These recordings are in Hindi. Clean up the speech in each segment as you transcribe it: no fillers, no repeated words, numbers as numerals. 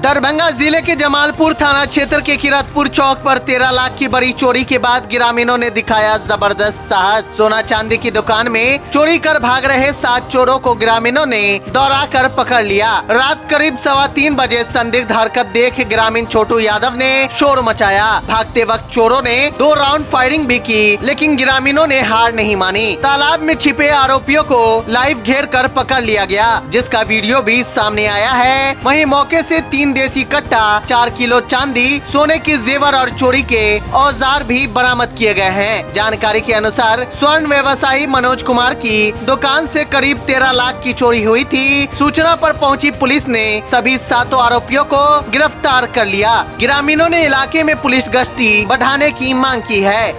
दरभंगा जिले के जमालपुर थाना क्षेत्र के किरतपुर चौक पर 13 लाख की बड़ी चोरी के बाद ग्रामीणों ने दिखाया जबरदस्त साहस। सोना चांदी की दुकान में चोरी कर भाग रहे 7 चोरों को ग्रामीणों ने दौड़ा कर पकड़ लिया। रात करीब 3:15 बजे संदिग्ध हरकत देख ग्रामीण छोटू यादव ने शोर मचाया। भागते वक्त चोरों ने 2 राउंड फायरिंग भी की, लेकिन ग्रामीणों ने हार नहीं मानी। तालाब में छिपे आरोपियों को लाइव घेर कर पकड़ लिया गया, जिसका वीडियो भी सामने आया है। वहीं मौके से 3 देसी कट्टा, 4 किलो चांदी, सोने की जेवर और चोरी के औजार भी बरामद किए गए हैं। जानकारी के अनुसार स्वर्ण व्यवसायी मनोज कुमार की दुकान से करीब 13 लाख की चोरी हुई थी। सूचना पर पहुंची पुलिस ने सभी 7 आरोपियों को गिरफ्तार कर लिया। ग्रामीणों ने इलाके में पुलिस गश्ती बढ़ाने की मांग की है।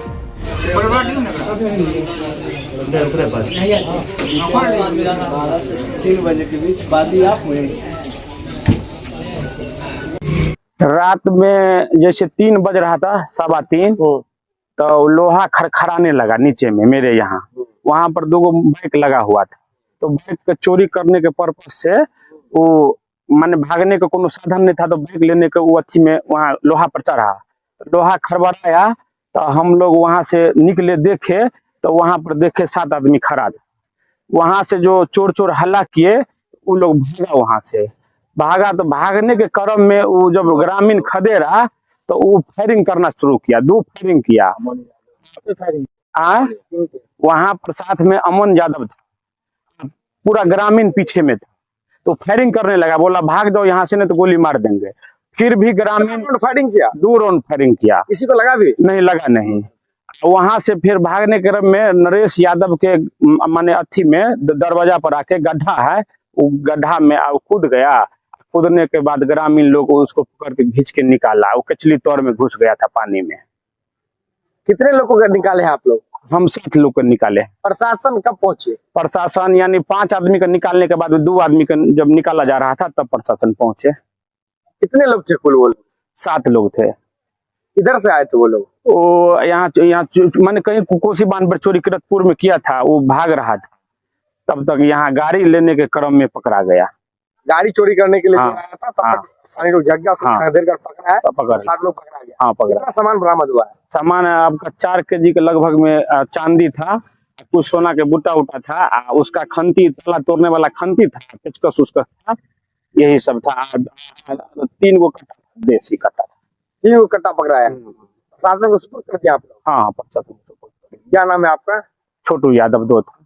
3 बजे के बीच बादी आप हुए। रात में जैसे 3 बज रहा था, 3:15, तो लोहा खरखराने लगा नीचे में मेरे यहाँ। वहां पर 2 बाइक लगा हुआ था, तो बाइक के चोरी करने के पर्पज से वो माने भागने का कोनो साधन नहीं था, तो बाइक लेने के वो अच्छी में वहाँ लोहा पर चढ़ा। लोहा खरबराया तो हम लोग वहां से निकले, देखे तो वहां पर देखे 7 आदमी खड़ा था। वहां से जो चोर हल्ला किए, वो लोग भागा तो भागने के क्रम में वो जब ग्रामीण खदेरा तो वो फायरिंग करना शुरू किया। 2 फायरिंग किया। वहां पर साथ में अमन यादव था, पूरा ग्रामीण पीछे में था, तो फायरिंग करने लगा। बोला भाग जाओ यहाँ से, नहीं तो गोली मार देंगे। फिर भी ग्रामीण फायरिंग किया, 2 राउंड फायरिंग किया। किसी को लगा भी नहीं? लगा नहीं। वहां से फिर भागने के क्रम में नरेश यादव के माने अथी में दरवाजा पर आके गड्ढा है, वो गड्ढा में कूद गया। कूदने के बाद ग्रामीण लोग उसको पकड़ के घींच के निकाला। वो कचली तौर में घुस गया था पानी में। कितने लोगों को निकाले हैं आप लोग? हम 7 लोग को निकाले। प्रशासन कब पहुंचे? प्रशासन यानी 5 आदमी का निकालने के बाद 2 आदमी का जब निकाला जा रहा था तब प्रशासन पहुंचे। कितने लोग थे कुल? वो 7 लोग थे। किधर से आए थे वो लोग? वो यहाँ मैंने कहीं कोसी बांध पर चोरी किरतपुर में किया था, वो भाग रहा था। तब तक यहाँ गाड़ी लेने के क्रम में पकड़ा गया। गाड़ी चोरी करने के लिए आया था, तब सारे लोग जग गया, पकड़ा है। 7 लोग पकड़ा गया। हाँ, पकड़ा। कितना सामान बरामद हुआ है? सामान आपका 4 केजी के लगभग में चांदी था, कुछ सोना के बूटा उटा था, उसका खंती, ताला तोड़ने वाला खंती था, पेचकस उसका था, यही सब था। 3 गो कट्टा, देसी कट्टा था। 3 गो कट्टा पकड़ा है। प्रशासन को सुपुर्द कर दिया आप लोग? हाँ, प्रशासन को सुपुर्द कर दिया। क्या नाम है आपका? छोटू यादव 2 था।